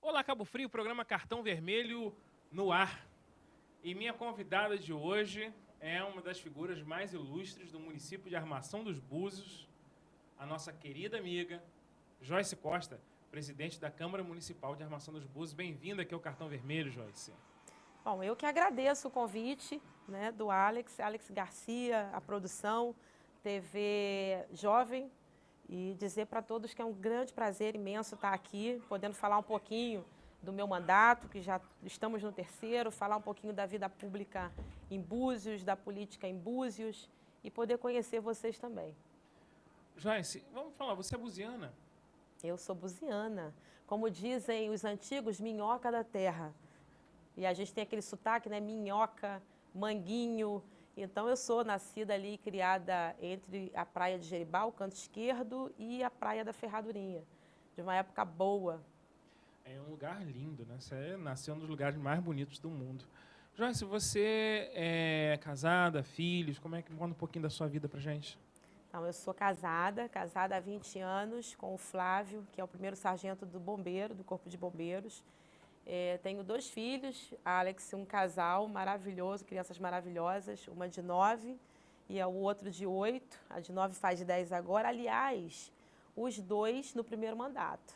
Olá, Cabo Frio, programa Cartão Vermelho no ar. E minha convidada de hoje é uma das figuras mais ilustres do município de Armação dos Búzios, a nossa querida amiga Joyce Costa, presidente da Câmara Municipal de Armação dos Búzios. Bem-vinda aqui ao Cartão Vermelho, Joyce. Bom, eu que agradeço o convite, né, do Alex Garcia, a produção, TV Jovem, e dizer para todos que é um grande prazer imenso estar aqui, podendo falar um pouquinho do meu mandato, que já estamos no terceiro, falar um pouquinho da vida pública em Búzios, da política em Búzios, e poder conhecer vocês também. Joyce, vamos falar, você é buziana? Eu sou buziana, como dizem os antigos, minhoca da terra. E a gente tem aquele sotaque, né? Minhoca, Manguinho. Então, eu sou nascida ali e criada entre a praia de Jeribá, o canto esquerdo, e a praia da Ferradurinha, de uma época boa. É um lugar lindo, né? Você nasceu um dos lugares mais bonitos do mundo. Joyce, você é casada, filhos? Conta um pouquinho da sua vida pra gente. Então, eu sou casada há 20 anos, com o Flávio, que é o primeiro sargento do bombeiro, do Corpo de Bombeiros. Tenho 2 filhos, Alex, um casal maravilhoso, crianças maravilhosas, uma de 9 e o outro de 8, a de 9 faz 10 agora. Aliás, os 2 no primeiro mandato.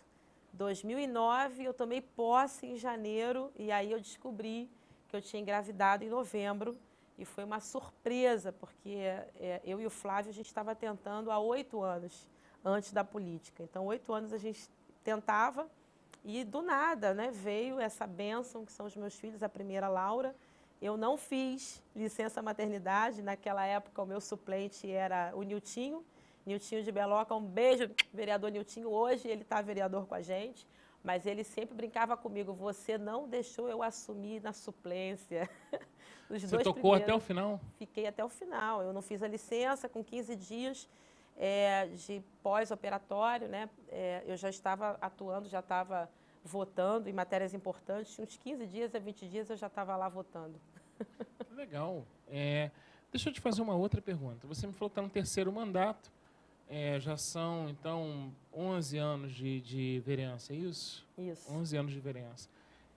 2009 eu tomei posse em janeiro e aí eu descobri que eu tinha engravidado em novembro e foi uma surpresa, porque eu e o Flávio a gente estava tentando há 8 anos antes da política. Então, 8 anos a gente tentava. E do nada, né, veio essa bênção, que são os meus filhos, a primeira Laura. Eu não fiz licença maternidade, naquela época o meu suplente era o Niltinho de Beloca. Um beijo, vereador Niltinho, hoje ele está vereador com a gente, mas ele sempre brincava comigo, você não deixou eu assumir na suplência. Você tocou até o final? Fiquei até o final, eu não fiz a licença, com 15 dias de pós-operatório, né? Eu já estava atuando, já estava votando em matérias importantes, uns 15 dias a 20 dias eu já estava lá votando. Legal. Deixa eu te fazer uma outra pergunta. Você me falou que está no terceiro mandato, já são, então, 11 anos de vereança, é isso? Isso. 11 anos de vereança.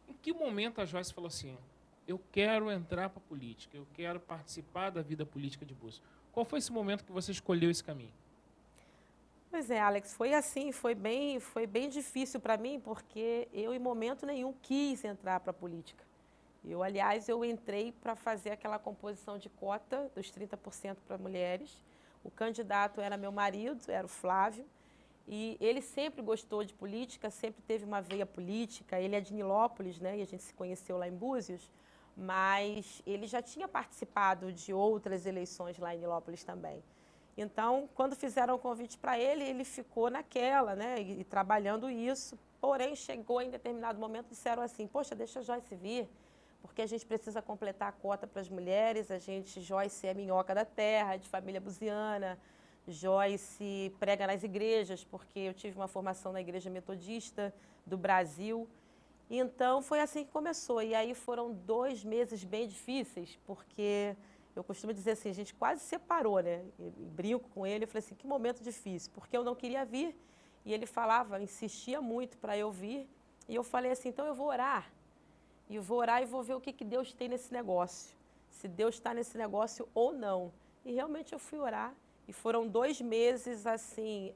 Em que momento a Joyce falou assim, eu quero entrar para a política, eu quero participar da vida política de Búzios? Qual foi esse momento que você escolheu esse caminho? Pois é, Alex, foi assim, foi bem difícil para mim, porque eu em momento nenhum quis entrar para a política. Aliás, eu entrei para fazer aquela composição de cota dos 30% para mulheres. O candidato era meu marido, era o Flávio, e ele sempre gostou de política, sempre teve uma veia política. Ele é de Nilópolis, né, e a gente se conheceu lá em Búzios, mas ele já tinha participado de outras eleições lá em Nilópolis também. Então, quando fizeram o convite para ele, ele ficou naquela, né, e trabalhando isso. Porém, chegou em determinado momento, disseram assim, poxa, deixa a Joyce vir, porque a gente precisa completar a cota para as mulheres. Joyce é minhoca da terra, de família buziana. Joyce prega nas igrejas, porque eu tive uma formação na Igreja Metodista do Brasil. Então, foi assim que começou. E aí foram 2 meses bem difíceis, porque eu costumo dizer assim, a gente quase separou, né? E brinco com ele, eu falei assim, que momento difícil, porque eu não queria vir. E ele falava, insistia muito para eu vir. E eu falei assim, então eu vou orar. E vou orar e vou ver o que Deus tem nesse negócio. Se Deus está nesse negócio ou não. E realmente eu fui orar. E foram 2 meses, assim,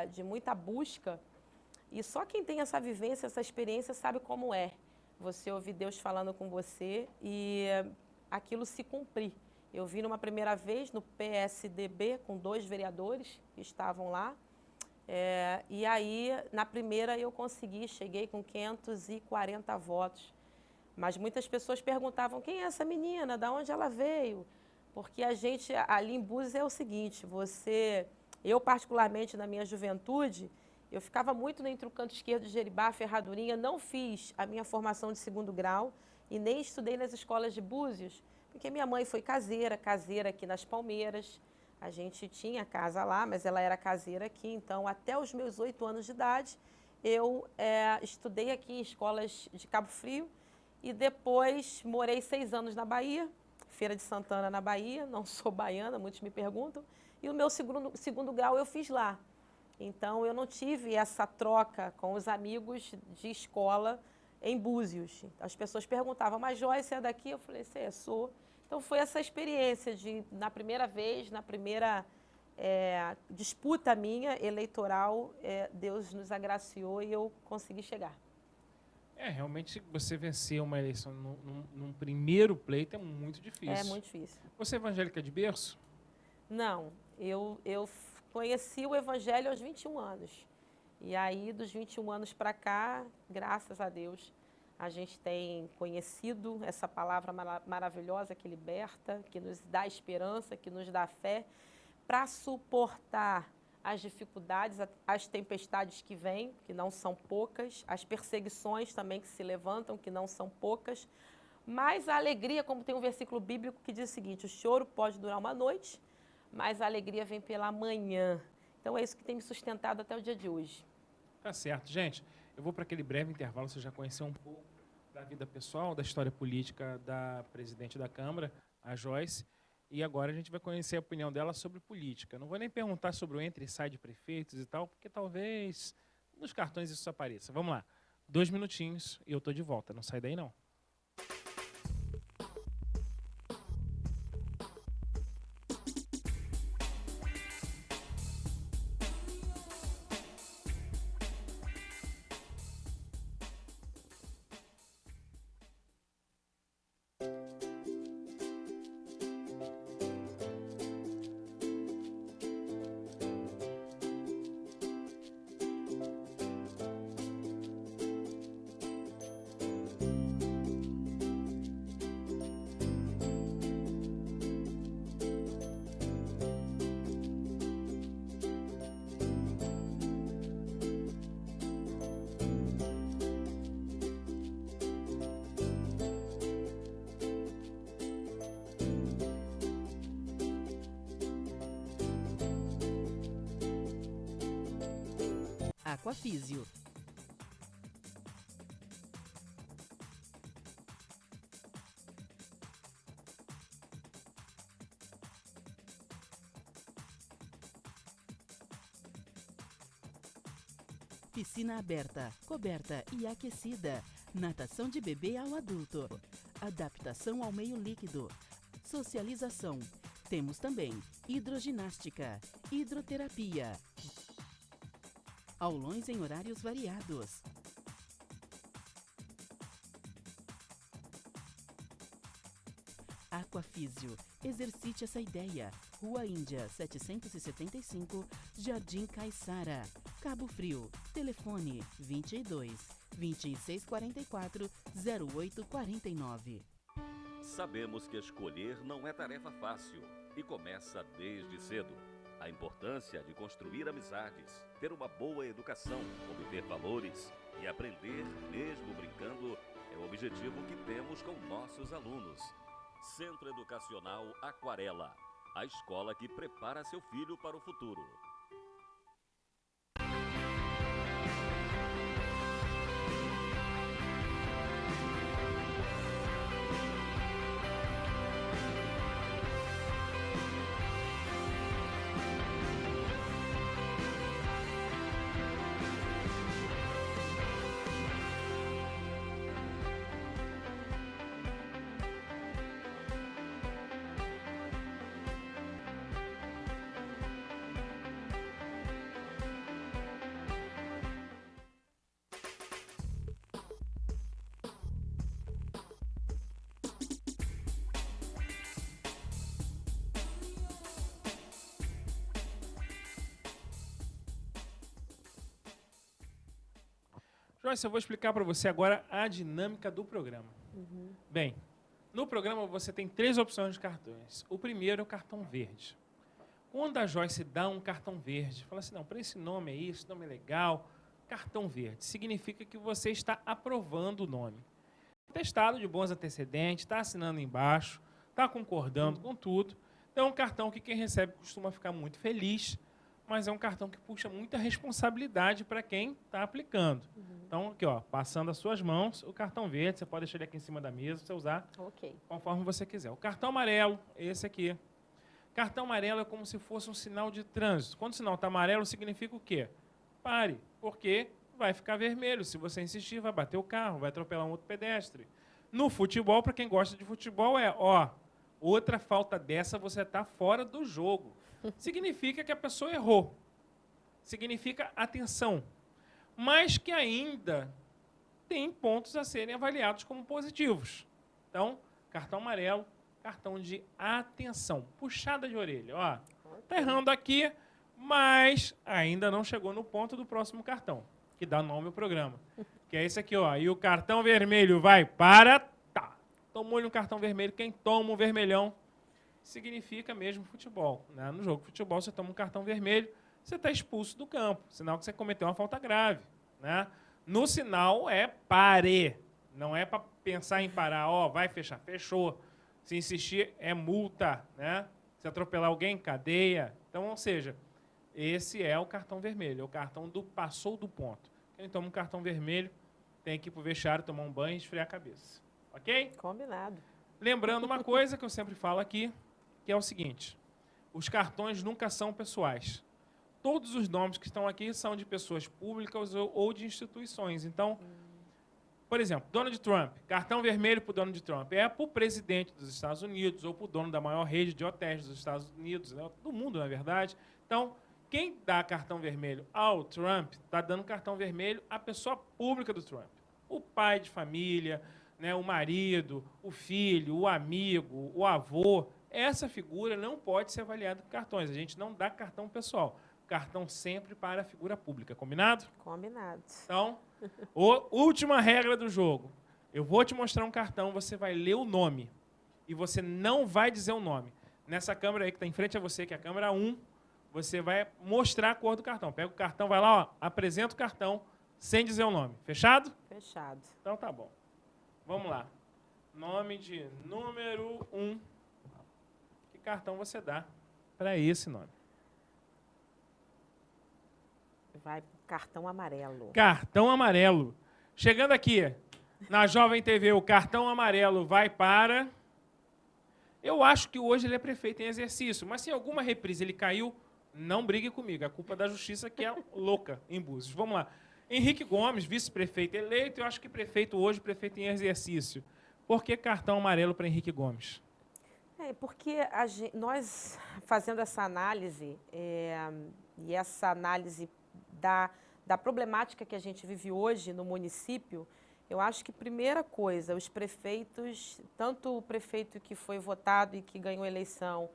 de muita busca. E só quem tem essa vivência, essa experiência, sabe como é. Você ouvir Deus falando com você e aquilo se cumprir. Eu vi numa primeira vez no PSDB com 2 vereadores que estavam lá. E aí, na primeira, eu consegui, cheguei com 540 votos. Mas muitas pessoas perguntavam, quem é essa menina? De onde ela veio? Porque a gente, ali em Búzios, é o seguinte, eu particularmente na minha juventude, eu ficava muito entre o canto esquerdo de Jeribá, Ferradurinha, não fiz a minha formação de 2º grau e nem estudei nas escolas de Búzios, porque minha mãe foi caseira aqui nas Palmeiras. A gente tinha casa lá, mas ela era caseira aqui, então até os meus 8 anos de idade, eu estudei aqui em escolas de Cabo Frio e depois morei 6 anos na Bahia, Feira de Santana na Bahia, não sou baiana, muitos me perguntam, e o meu 2º grau eu fiz lá. Então, eu não tive essa troca com os amigos de escola em Búzios. As pessoas perguntavam, mas Joyce é daqui? Eu falei, sim, sou. Então foi essa experiência de, na primeira vez, na primeira disputa minha eleitoral, Deus nos agraciou e eu consegui chegar. Realmente você vencer uma eleição num primeiro pleito é muito difícil. É muito difícil. Você é evangélica de berço? Não, eu conheci o Evangelho aos 21 anos. E aí, dos 21 anos para cá, graças a Deus, a gente tem conhecido essa palavra maravilhosa que liberta, que nos dá esperança, que nos dá fé, para suportar as dificuldades, as tempestades que vêm, que não são poucas, as perseguições também que se levantam, que não são poucas, mas a alegria, como tem um versículo bíblico que diz o seguinte, o choro pode durar uma noite, mas a alegria vem pela manhã. Então é isso que tem me sustentado até o dia de hoje. Tá certo. Gente, eu vou para aquele breve intervalo, você já conheceu um pouco da vida pessoal, da história política da presidente da Câmara, a Joyce, e agora a gente vai conhecer a opinião dela sobre política. Não vou nem perguntar sobre o entra e sai de prefeitos e tal, porque talvez nos cartões isso apareça. Vamos lá, 2 minutinhos e eu tô de volta, não sai daí não. Aquafísio. Piscina aberta, coberta e aquecida. Natação de bebê ao adulto. Adaptação ao meio líquido. Socialização. Temos também hidroginástica, hidroterapia. Aulões em horários variados. Aquafísio. Exercite essa ideia. Rua Índia, 775, Jardim Caiçara, Cabo Frio. Telefone 22 2644 0849. Sabemos que escolher não é tarefa fácil e começa desde cedo. A importância de construir amizades, ter uma boa educação, obter valores e aprender mesmo brincando é o objetivo que temos com nossos alunos. Centro Educacional Aquarela, a escola que prepara seu filho para o futuro. Joyce, eu vou explicar para você agora a dinâmica do programa. Bem, no programa você tem 3 opções de cartões. O primeiro é o cartão verde. Quando a Joyce dá um cartão verde, fala assim, não, para esse nome é isso, esse nome é legal, cartão verde, significa que você está aprovando o nome. Testado de bons antecedentes, está assinando embaixo, está concordando com tudo. Então é um cartão que quem recebe costuma ficar muito feliz, mas é um cartão que puxa muita responsabilidade para quem está aplicando. Então, aqui, ó, passando as suas mãos, o cartão verde, você pode deixar ele aqui em cima da mesa, você usar conforme você quiser. O cartão amarelo, esse aqui. Cartão amarelo é como se fosse um sinal de trânsito. Quando o sinal está amarelo, significa o quê? Pare, porque vai ficar vermelho. Se você insistir, vai bater o carro, vai atropelar um outro pedestre. No futebol, para quem gosta de futebol, outra falta dessa, você está fora do jogo. Significa que a pessoa errou. Significa atenção. Mas que ainda tem pontos a serem avaliados como positivos. Então, cartão amarelo, cartão de atenção. Puxada de orelha. Está errando aqui, mas ainda não chegou no ponto do próximo cartão, que dá nome ao programa. Que é esse aqui, E o cartão vermelho vai para... Tomou-lhe um cartão vermelho. Quem toma um vermelhão significa mesmo futebol. Né? No jogo de futebol, você toma um cartão vermelho, você está expulso do campo. Sinal que você cometeu uma falta grave. Né? No sinal é pare. Não é para pensar em parar. Vai fechar. Fechou. Se insistir, é multa. Né? Se atropelar alguém, cadeia. Então, ou seja, esse é o cartão vermelho. É o cartão do passou do ponto. Quem toma um cartão vermelho tem que ir para o vestiário, tomar um banho e esfriar a cabeça. Ok? Combinado. Lembrando uma coisa que eu sempre falo aqui, que é o seguinte. Os cartões nunca são pessoais. Todos os nomes que estão aqui são de pessoas públicas ou de instituições. Então, por exemplo, Donald Trump. Cartão vermelho para o Donald Trump. É para o presidente dos Estados Unidos ou para o dono da maior rede de hotéis dos Estados Unidos, né, do mundo, na verdade. Então, quem dá cartão vermelho ao Trump está dando cartão vermelho à pessoa pública do Trump. O pai de família, né, o marido, o filho, o amigo, o avô. Essa figura não pode ser avaliada com cartões. A gente não dá cartão pessoal. Cartão sempre para a figura pública. Combinado? Combinado. Então, última regra do jogo. Eu vou te mostrar um cartão, você vai ler o nome. E você não vai dizer o nome. Nessa câmera aí que está em frente a você, que é a câmera 1, você vai mostrar a cor do cartão. Pega o cartão, vai lá, apresenta o cartão, sem dizer o nome. Fechado? Fechado. Então tá bom. Vamos lá. Nome de número 1. Que cartão você dá para esse nome? Vai pro cartão amarelo. Cartão amarelo. Chegando aqui, na Jovem TV, o cartão amarelo vai para... Eu acho que hoje ele é prefeito em exercício, mas se em alguma reprise ele caiu, não brigue comigo. A culpa é da justiça, que é louca em Búzios. Vamos lá. Henrique Gomes, vice-prefeito eleito, eu acho que prefeito hoje, prefeito em exercício. Por que cartão amarelo para Henrique Gomes? Porque nós, fazendo essa análise, e essa análise da problemática que a gente vive hoje no município, eu acho que, primeira coisa, os prefeitos, tanto o prefeito que foi votado e que ganhou a eleição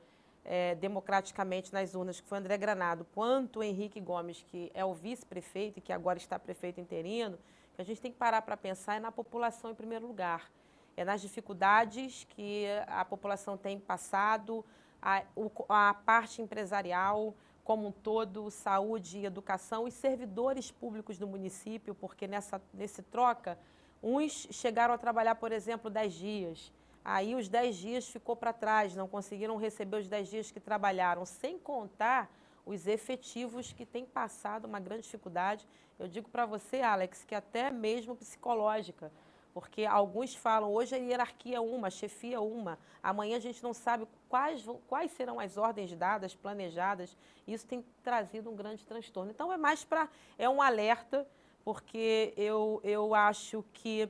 democraticamente nas urnas, que foi André Granado, quanto o Henrique Gomes, que é o vice-prefeito e que agora está prefeito interino, que a gente tem que parar para pensar na população em primeiro lugar. É nas dificuldades que a população tem passado, a parte empresarial como um todo, saúde e educação, os servidores públicos do município, porque nesse troca, uns chegaram a trabalhar, por exemplo, 10 dias. Aí os 10 dias ficou para trás, não conseguiram receber os 10 dias que trabalharam, sem contar os efetivos que têm passado uma grande dificuldade. Eu digo para você, Alex, que até mesmo psicológica, porque alguns falam, hoje a hierarquia é uma, a chefia é uma, amanhã a gente não sabe quais serão as ordens dadas, planejadas, isso tem trazido um grande transtorno. Então é um alerta, porque eu acho que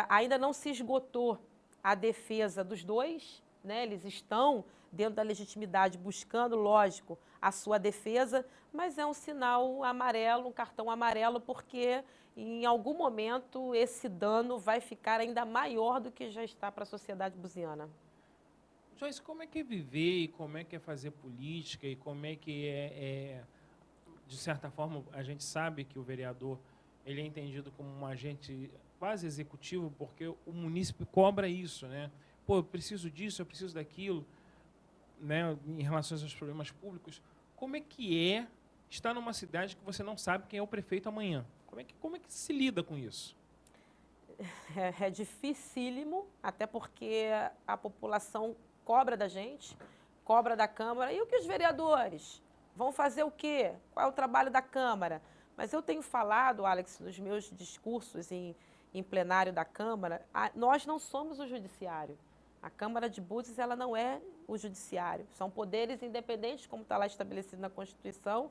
ainda não se esgotou a defesa dos dois, né? Eles estão dentro da legitimidade buscando, lógico, a sua defesa, mas é um sinal amarelo, um cartão amarelo, porque em algum momento esse dano vai ficar ainda maior do que já está para a sociedade buziana. Joyce, como é que é viver e como é que é fazer política e como é que de certa forma, a gente sabe que o vereador ele é entendido como um agente quase executivo, porque o munícipe cobra isso, né? Pô, eu preciso disso, eu preciso daquilo, né? Em relação aos problemas públicos. Como é que estar numa cidade que você não sabe quem é o prefeito amanhã? Como é que se lida com isso? É dificílimo, até porque a população cobra da gente, cobra da Câmara. E o que os vereadores vão fazer o quê? Qual é o trabalho da Câmara? Mas eu tenho falado, Alex, nos meus discursos em plenário da Câmara, nós não somos o judiciário. A Câmara de Búzios, ela não é o judiciário. São poderes independentes, como está lá estabelecido na Constituição,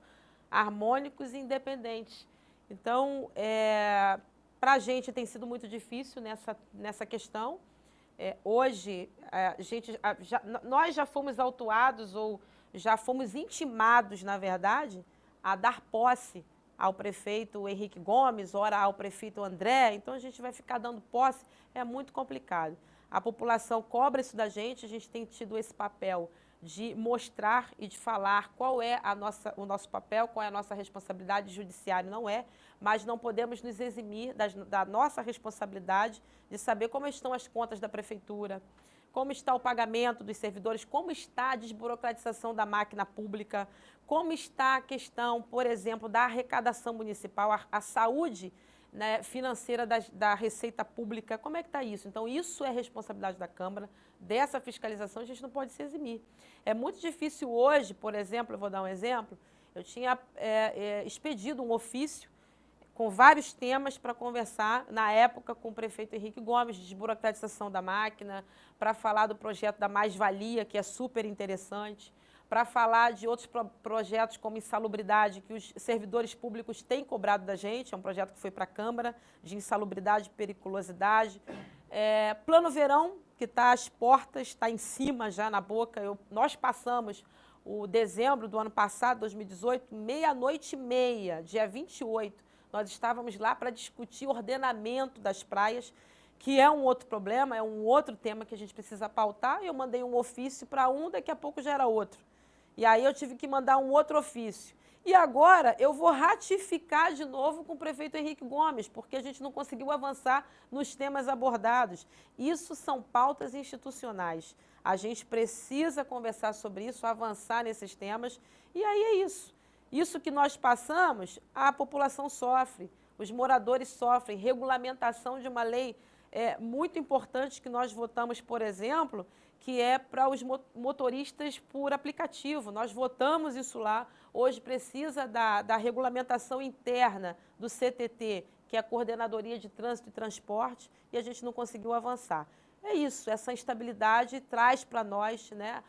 harmônicos e independentes. Então, para a gente tem sido muito difícil nessa questão. Hoje, nós já fomos autuados ou já fomos intimados, na verdade, a dar posse ao prefeito Henrique Gomes, ora ao prefeito André. Então, a gente vai ficar dando posse, é muito complicado. A população cobra isso da gente, a gente tem tido esse papel de mostrar e de falar qual é o nosso papel, qual é a nossa responsabilidade. Judiciário não é, mas não podemos nos eximir da nossa responsabilidade de saber como estão as contas da prefeitura, como está o pagamento dos servidores, como está a desburocratização da máquina pública, como está a questão, por exemplo, da arrecadação municipal, a saúde, né, financeira da Receita Pública, como é que está isso? Então, isso é responsabilidade da Câmara, dessa fiscalização a gente não pode se eximir. É muito difícil hoje, por exemplo, eu vou dar um exemplo, eu tinha expedido um ofício com vários temas para conversar, na época, com o prefeito Henrique Gomes, de desburocratização da máquina, para falar do projeto da mais-valia, que é super interessante, para falar de outros projetos como insalubridade, que os servidores públicos têm cobrado da gente, é um projeto que foi para a Câmara, de insalubridade e periculosidade. Plano Verão, que está às portas, está em cima já na boca. Nós passamos o dezembro do ano passado, 2018, 00:30, dia 28, nós estávamos lá para discutir o ordenamento das praias, que é um outro problema, é um outro tema que a gente precisa pautar. Eu mandei um ofício para daqui a pouco já era outro. E aí eu tive que mandar um outro ofício. E agora eu vou ratificar de novo com o prefeito Henrique Gomes, porque a gente não conseguiu avançar nos temas abordados. Isso são pautas institucionais. A gente precisa conversar sobre isso, avançar nesses temas, e aí é isso. Isso que nós passamos, a população sofre, os moradores sofrem. Regulamentação de uma lei muito importante que nós votamos, por exemplo, que é para os motoristas por aplicativo. Nós votamos isso lá. Hoje precisa da regulamentação interna do CTT, que é a Coordenadoria de Trânsito e Transporte, e a gente não conseguiu avançar. É isso, essa instabilidade traz para nós, né,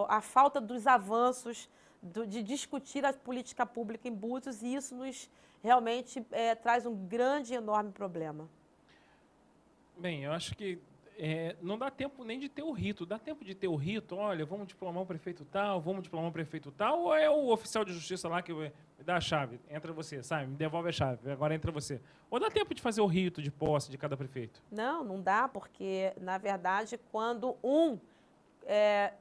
a falta dos avanços, de discutir a política pública em Búzios, e isso nos realmente traz um grande e enorme problema. Bem, eu acho que não dá tempo nem de ter o rito. Dá tempo de ter o rito, olha, vamos diplomar o prefeito tal, vamos diplomar o prefeito tal, ou é o oficial de justiça lá que me dá a chave, entra você, sai, me devolve a chave, agora entra você. Ou dá tempo de fazer o rito de posse de cada prefeito? Não dá, porque, na verdade, quando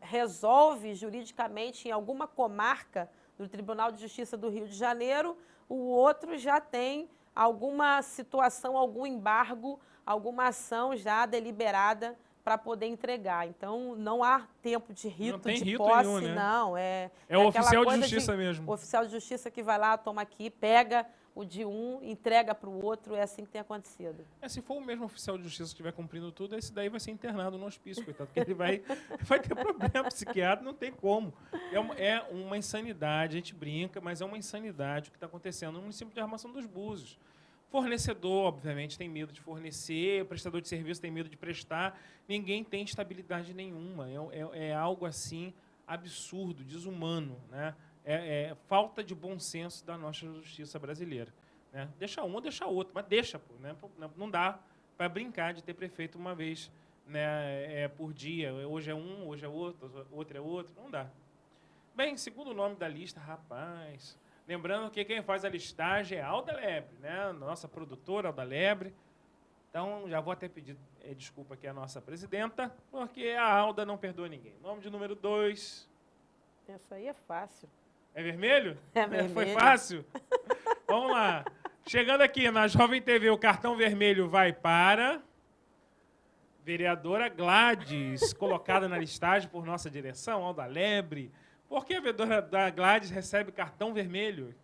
resolve juridicamente em alguma comarca do Tribunal de Justiça do Rio de Janeiro, o outro já tem alguma situação, algum embargo, alguma ação já deliberada para poder entregar. Então, não há tempo de rito, de posse, nenhum, né? não. É o oficial de justiça mesmo. O oficial de justiça que vai lá, toma aqui, pega o de um, entrega para o outro, é assim que tem acontecido. Se for o mesmo oficial de justiça que estiver cumprindo tudo, esse daí vai ser internado no hospício, coitado, porque ele vai ter problema psiquiátrico, não tem como. É uma insanidade, a gente brinca, mas é uma insanidade o que está acontecendo no município de Armação dos Búzios. Fornecedor, obviamente, tem medo de fornecer, o prestador de serviço tem medo de prestar, ninguém tem estabilidade nenhuma. É algo assim absurdo, desumano, né? Falta de bom senso da nossa justiça brasileira, né? Deixa um ou deixa outro, mas deixa, pô, né? Não dá para brincar de ter prefeito uma vez, né, por dia. Hoje é um, hoje é outro, outro é outro, não dá. Bem, segundo o nome da lista, rapaz... Lembrando que quem faz a listagem é a Alda Lebre, né? Nossa produtora, Alda Lebre. Então, já vou até pedir desculpa aqui à nossa presidenta, porque a Alda não perdoa ninguém. Nome de número 2. Essa aí é fácil. É vermelho? É vermelho. Foi fácil? Vamos lá. Chegando aqui na Jovem TV, o cartão vermelho vai para... vereadora Gladys, colocada na listagem por nossa direção, Alda Lebre. Por que a vereadora Gladys recebe cartão vermelho?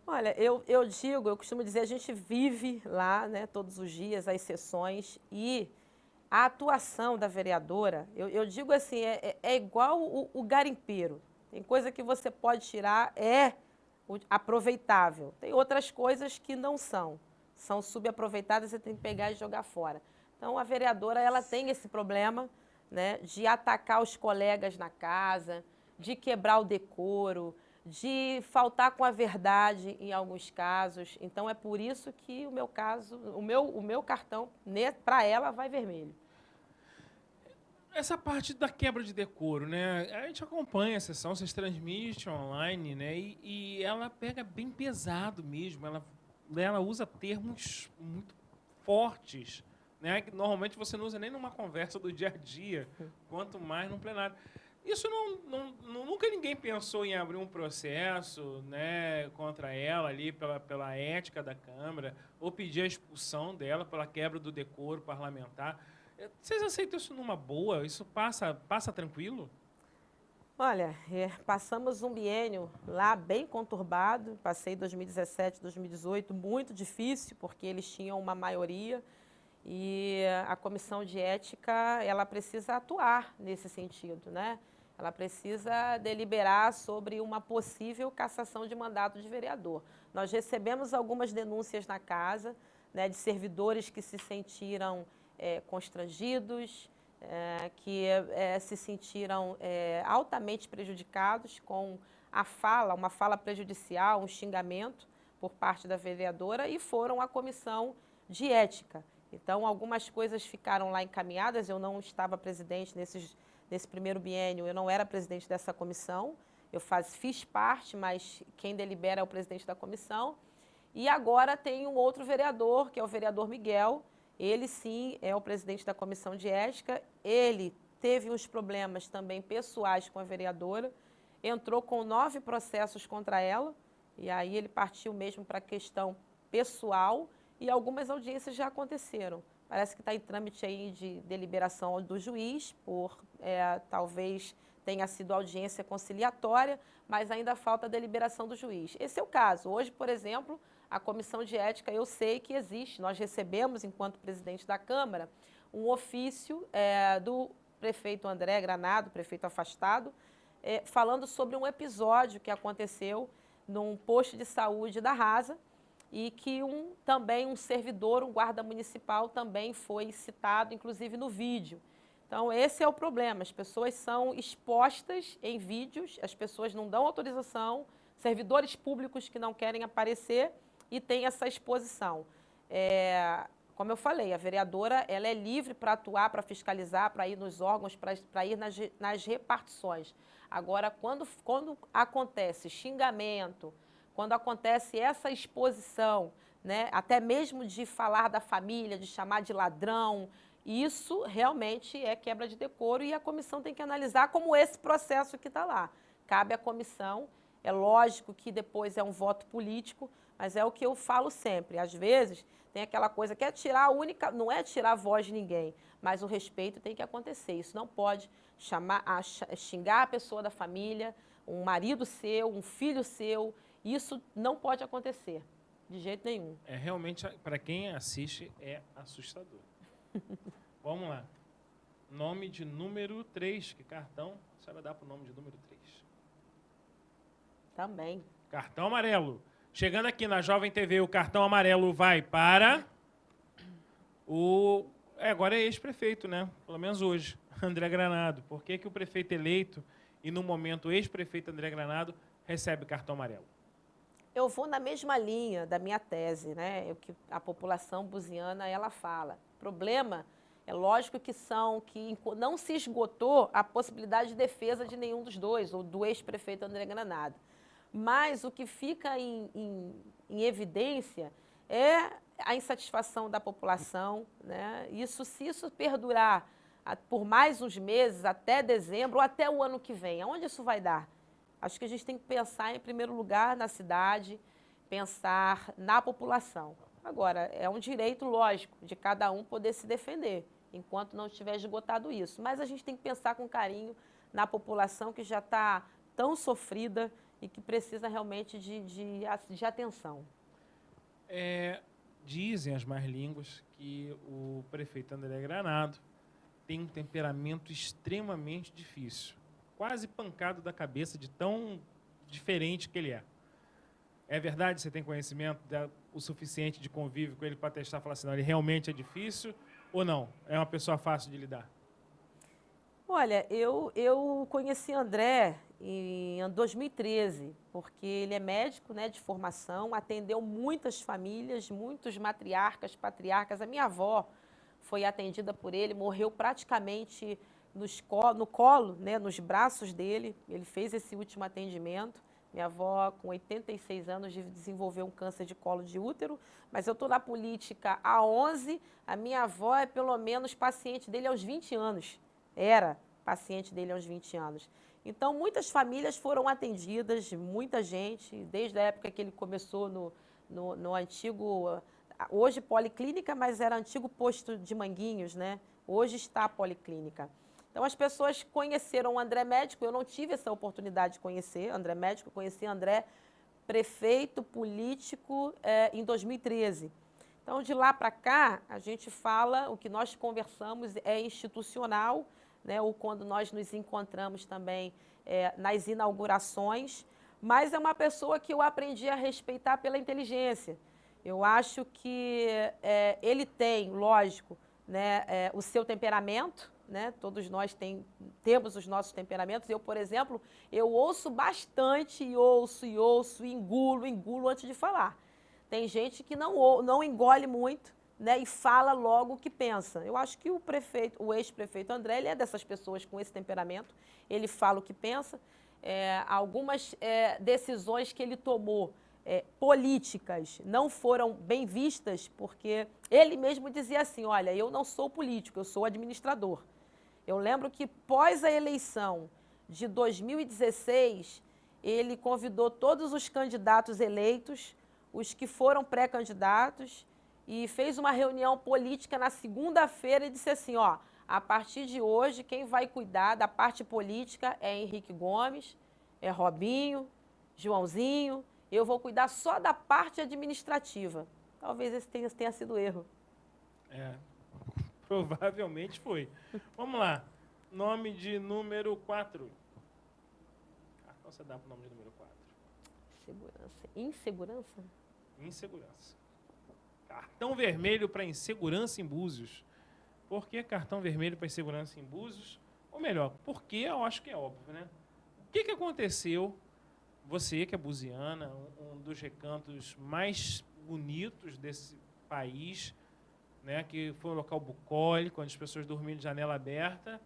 Olha, eu costumo dizer, a gente vive lá, né, todos os dias, as sessões, e a atuação da vereadora, eu digo assim, é igual o garimpeiro. Tem coisa que você pode tirar, aproveitável. Tem outras coisas que não são subaproveitadas, você tem que pegar e jogar fora. Então, a vereadora, ela tem esse problema, né, de atacar os colegas na casa, de quebrar o decoro, de faltar com a verdade em alguns casos. Então, é por isso que o meu caso, o meu cartão, para ela, vai vermelho. Essa parte da quebra de decoro, né? A gente acompanha a sessão, vocês transmitem online, né? E ela pega bem pesado mesmo. Ela usa termos muito fortes, né? Que normalmente você não usa nem numa conversa do dia a dia, quanto mais num plenário. Isso nunca ninguém pensou em abrir um processo, né, contra ela ali pela ética da Câmara, ou pedir a expulsão dela pela quebra do decoro parlamentar. Vocês aceitam isso numa boa? Isso passa tranquilo? Olha, passamos um biênio lá bem conturbado, passei 2017, 2018, muito difícil, porque eles tinham uma maioria e a comissão de ética, ela precisa atuar nesse sentido, né? Ela precisa deliberar sobre uma possível cassação de mandato de vereador. Nós recebemos algumas denúncias na casa, né, de servidores que se sentiram constrangidos, que se sentiram altamente prejudicados com uma fala prejudicial, um xingamento por parte da vereadora e foram à comissão de ética. Então, algumas coisas ficaram lá encaminhadas, eu não estava presidente nesse primeiro biênio, eu não era presidente dessa comissão, eu fiz parte, mas quem delibera é o presidente da comissão. E agora tem um outro vereador, que é o vereador Miguel. Ele, sim, é o presidente da comissão de ética. Ele teve uns problemas também pessoais com a vereadora, entrou com 9 processos contra ela, e aí ele partiu mesmo para a questão pessoal, e algumas audiências já aconteceram. Parece que está em trâmite aí de deliberação do juiz, talvez tenha sido audiência conciliatória, mas ainda falta a deliberação do juiz. Esse é o caso. Hoje, por exemplo, a comissão de ética, eu sei que existe. Nós recebemos, enquanto presidente da Câmara, um ofício do prefeito André Granado, prefeito afastado, falando sobre um episódio que aconteceu num posto de saúde da Rasa e que também um servidor, um guarda municipal, também foi citado, inclusive no vídeo. Então, esse é o problema. As pessoas são expostas em vídeos, as pessoas não dão autorização, servidores públicos que não querem aparecer e tem essa exposição. Como eu falei, a vereadora ela é livre para atuar, para fiscalizar, para ir nos órgãos, para ir nas repartições. Agora, quando acontece xingamento, quando acontece essa exposição, né, até mesmo de falar da família, de chamar de ladrão, isso realmente é quebra de decoro e a comissão tem que analisar como esse processo que está lá. Cabe à comissão, é lógico que depois é um voto político, mas é o que eu falo sempre. Às vezes tem aquela coisa que é tirar não é tirar a voz de ninguém, mas o respeito tem que acontecer. Isso não pode xingar a pessoa da família, um marido seu, um filho seu. Isso não pode acontecer, de jeito nenhum. Realmente, para quem assiste, é assustador. Vamos lá. Nome de número 3, que cartão a senhora dá para o nome de número 3? Também. Cartão amarelo. Chegando aqui na Jovem TV, o cartão amarelo vai para agora é ex-prefeito, né? Pelo menos hoje, André Granado. Por que o prefeito eleito e, no momento, ex-prefeito André Granado recebe cartão amarelo? Eu vou na mesma linha da minha tese, né? O que a população buziana ela fala. O problema é lógico que não se esgotou a possibilidade de defesa de nenhum dos dois, ou do ex-prefeito André Granado. Mas o que fica em evidência é a insatisfação da população, né? Se isso perdurar por mais uns meses, até dezembro, ou até o ano que vem, aonde isso vai dar? Acho que a gente tem que pensar, em primeiro lugar, na cidade, pensar na população. Agora, é um direito, lógico, de cada um poder se defender, enquanto não estiver esgotado isso. Mas a gente tem que pensar com carinho na população que já está tão sofrida e que precisa realmente de atenção. Dizem as más línguas que o prefeito André Granado tem um temperamento extremamente difícil. Quase pancado da cabeça de tão diferente que ele é. É verdade? Você tem conhecimento o suficiente de convívio com ele para testar e falar assim, não, ele realmente é difícil ou não? É uma pessoa fácil de lidar? Olha, eu conheci André em 2013, porque ele é médico, né, de formação, atendeu muitas famílias, muitos matriarcas, patriarcas. A minha avó foi atendida por ele, morreu praticamente no colo, né, nos braços dele. Ele fez esse último atendimento. Minha avó, com 86 anos, desenvolveu um câncer de colo de útero, mas eu estou na política há 11, a minha avó é pelo menos paciente dele aos 20 anos. Era paciente dele aos 20 anos. Então, muitas famílias foram atendidas, muita gente, desde a época que ele começou no antigo, hoje policlínica, mas era antigo posto de Manguinhos, né? Hoje está a policlínica. Então, as pessoas conheceram o André médico, eu não tive essa oportunidade de conhecer André médico, eu conheci André prefeito, político, em 2013. Então, de lá para cá, a gente fala, o que nós conversamos é institucional, né, ou quando nós nos encontramos também nas inaugurações, mas é uma pessoa que eu aprendi a respeitar pela inteligência. Eu acho que ele tem, lógico, né, o seu temperamento, né, todos nós temos os nossos temperamentos. Eu, por exemplo, eu ouço bastante, e ouço, engulo antes de falar. Tem gente que não engole muito, né, e fala logo o que pensa. Eu acho que o ex-prefeito André, ele é dessas pessoas com esse temperamento, ele fala o que pensa. Algumas decisões que ele tomou, políticas, não foram bem vistas, porque ele mesmo dizia assim, olha, eu não sou político, eu sou administrador. Eu lembro que pós a eleição de 2016, ele convidou todos os candidatos eleitos, os que foram pré-candidatos, e fez uma reunião política na segunda-feira e disse assim, ó, a partir de hoje, quem vai cuidar da parte política é Henrique Gomes, é Robinho, Joãozinho, eu vou cuidar só da parte administrativa. Talvez esse tenha sido erro. Provavelmente foi. Vamos lá. Nome de número 4. Cartão você dá para o nome de número 4. Segurança. Insegurança? Insegurança. Cartão vermelho para insegurança em Búzios. Por que cartão vermelho para insegurança em Búzios? Ou melhor, porque eu acho que é óbvio, né? O que aconteceu? Você, que é buziana, um dos recantos mais bonitos desse país, né, que foi um local bucólico, onde as pessoas dormiam de janela aberta,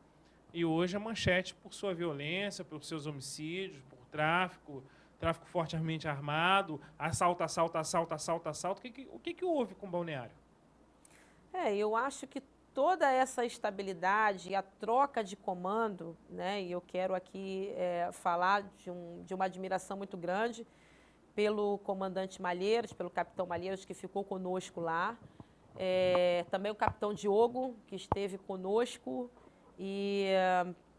e hoje a manchete por sua violência, por seus homicídios, por tráfico fortemente armado, assalto. O que houve com o balneário? Eu acho que toda essa estabilidade e a troca de comando, né, e eu quero aqui falar de uma admiração muito grande pelo comandante Malheiros, pelo capitão Malheiros, que ficou conosco lá, também o capitão Diogo, que esteve conosco, e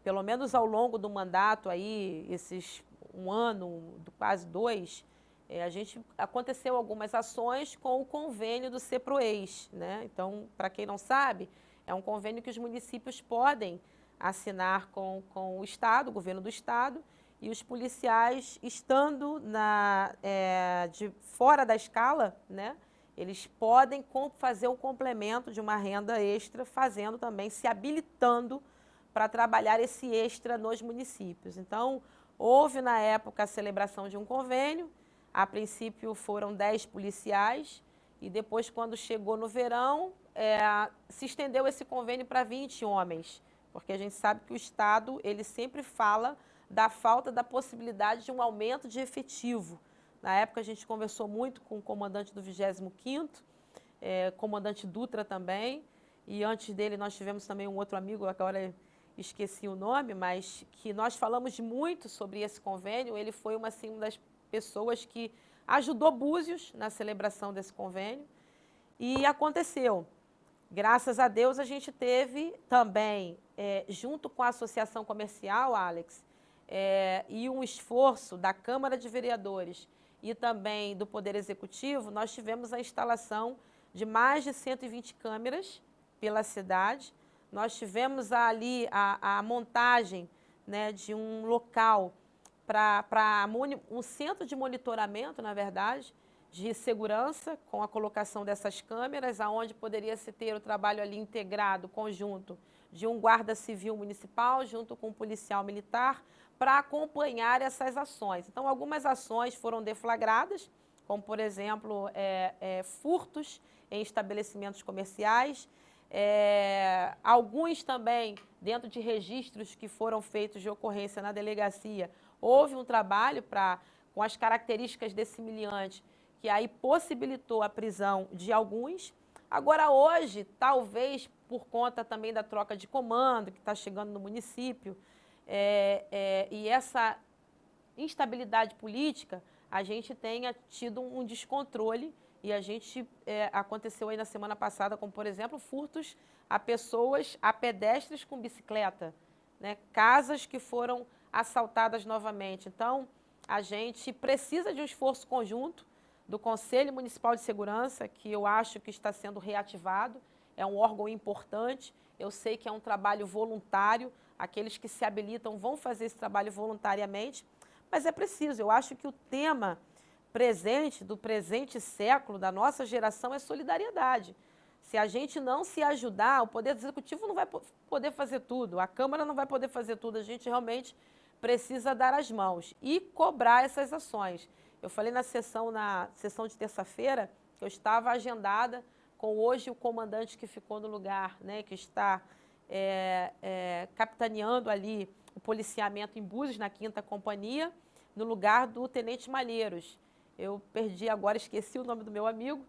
pelo menos ao longo do mandato, aí, esses um ano, quase 2, aconteceu algumas ações com o convênio do CEPROEX, né? Então, para quem não sabe, é um convênio que os municípios podem assinar com o Estado, o governo do Estado, e os policiais, estando de fora da escala, né, eles podem fazer o complemento de uma renda extra, fazendo também, se habilitando para trabalhar esse extra nos municípios. Então, houve na época a celebração de um convênio, a princípio foram 10 policiais, e depois, quando chegou no verão, se estendeu esse convênio para 20 homens, porque a gente sabe que o Estado, ele sempre fala da falta da possibilidade de um aumento de efetivo. Na época, a gente conversou muito com o comandante do 25º, comandante Dutra também, e antes dele nós tivemos também um outro amigo, agora esqueci o nome, mas que nós falamos muito sobre esse convênio. Ele foi uma das pessoas que ajudou Búzios na celebração desse convênio, e aconteceu. Graças a Deus, a gente teve também, junto com a Associação Comercial, Alex, e um esforço da Câmara de Vereadores e também do Poder Executivo, nós tivemos a instalação de mais de 120 câmeras pela cidade. Nós tivemos ali a montagem, né, de um local para um centro de monitoramento, na verdade, de segurança, com a colocação dessas câmeras, aonde poderia se ter o trabalho ali integrado, conjunto, de um guarda civil municipal junto com um policial militar para acompanhar essas ações. Então, algumas ações foram deflagradas, como, por exemplo, furtos em estabelecimentos comerciais, alguns também, dentro de registros que foram feitos de ocorrência na delegacia, houve um trabalho com as características desse miliante, que aí possibilitou a prisão de alguns. Agora, hoje, talvez por conta também da troca de comando que está chegando no município, e essa instabilidade política, a gente tenha tido um descontrole e aconteceu aí na semana passada, como por exemplo, furtos a pessoas, a pedestres com bicicleta, né? Casas que foram assaltadas novamente. Então, a gente precisa de um esforço conjunto do Conselho Municipal de Segurança, que eu acho que está sendo reativado, é um órgão importante, eu sei que é um trabalho voluntário, aqueles que se habilitam vão fazer esse trabalho voluntariamente, mas é preciso, eu acho que o tema presente, do presente século, da nossa geração, é solidariedade. Se a gente não se ajudar, o Poder Executivo não vai poder fazer tudo, a Câmara não vai poder fazer tudo, a gente realmente precisa dar as mãos e cobrar essas ações. Eu falei na sessão de terça-feira que eu estava agendada com hoje o comandante que ficou no lugar, né, que está capitaneando ali o policiamento em Búzios, na 5ª Companhia, no lugar do Tenente Malheiros. Eu perdi agora, esqueci o nome do meu amigo,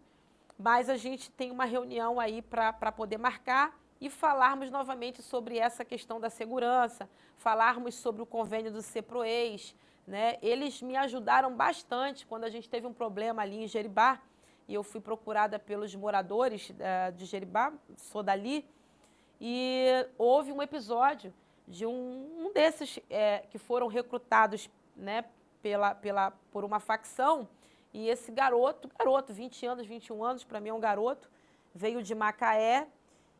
mas a gente tem uma reunião aí para poder marcar e falarmos novamente sobre essa questão da segurança, falarmos sobre o convênio do CEPROES, né? Eles me ajudaram bastante quando a gente teve um problema ali em Jeribá, e eu fui procurada pelos moradores de Jeribá, sou dali, e houve um episódio de um desses que foram recrutados, né, por uma facção, e esse garoto, 20 anos, 21 anos, para mim é um garoto, veio de Macaé,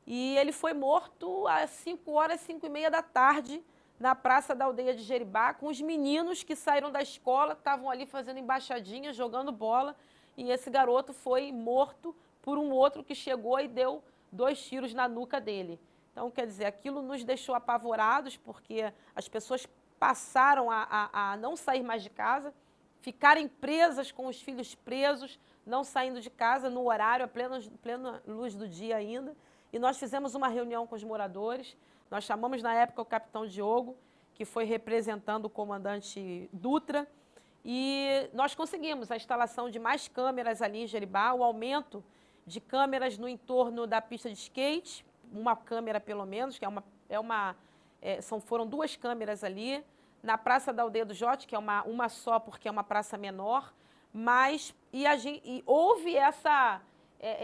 e ele foi morto às 5h, 5h30 da tarde, na praça da aldeia de Jeribá, com os meninos que saíram da escola, estavam ali fazendo embaixadinha, jogando bola, e esse garoto foi morto por um outro que chegou e deu 2 tiros na nuca dele. Então, quer dizer, aquilo nos deixou apavorados, porque as pessoas passaram a não sair mais de casa, ficarem presas com os filhos presos, não saindo de casa no horário, a plena luz do dia ainda. E nós fizemos uma reunião com os moradores, nós chamamos na época o capitão Diogo, que foi representando o comandante Dutra, e nós conseguimos a instalação de mais câmeras ali em Jeribá, o aumento de câmeras no entorno da pista de skate, uma câmera pelo menos, que foram 2 câmeras ali, na Praça da Aldeia do Jote, que é uma só porque é uma praça menor, mas houve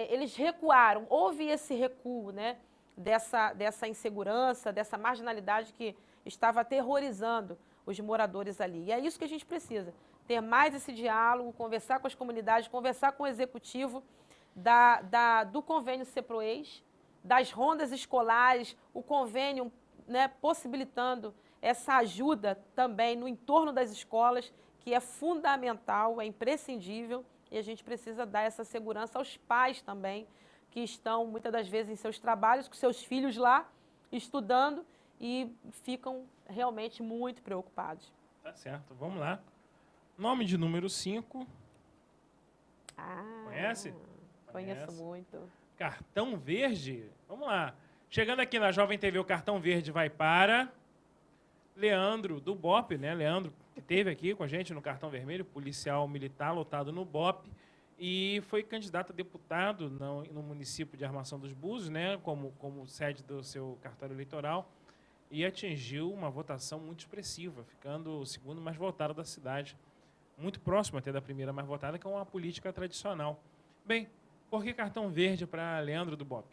eles recuaram, houve esse recuo, né, dessa insegurança, dessa marginalidade que estava aterrorizando os moradores ali. E é isso que a gente precisa, ter mais esse diálogo, conversar com as comunidades, conversar com o executivo do convênio CEPROES, das rondas escolares, o convênio, né, possibilitando essa ajuda também no entorno das escolas, que é fundamental, é imprescindível, e a gente precisa dar essa segurança aos pais também, que estão muitas das vezes em seus trabalhos, com seus filhos lá, estudando, e ficam realmente muito preocupados. Tá certo, vamos lá. Nome de número 5. Conhece? Conheço muito. Cartão Verde. Vamos lá. Chegando aqui na Jovem TV, o Cartão Verde vai para Leandro, do BOP, né? Leandro, que esteve aqui com a gente no Cartão Vermelho, policial militar lotado no BOP, e foi candidato a deputado no município de Armação dos Búzios, né? Como sede do seu cartório eleitoral, e atingiu uma votação muito expressiva, ficando o segundo mais votado da cidade, muito próximo até da primeira mais votada, que é uma política tradicional. Bem, por que Cartão Verde para Leandro do BOP?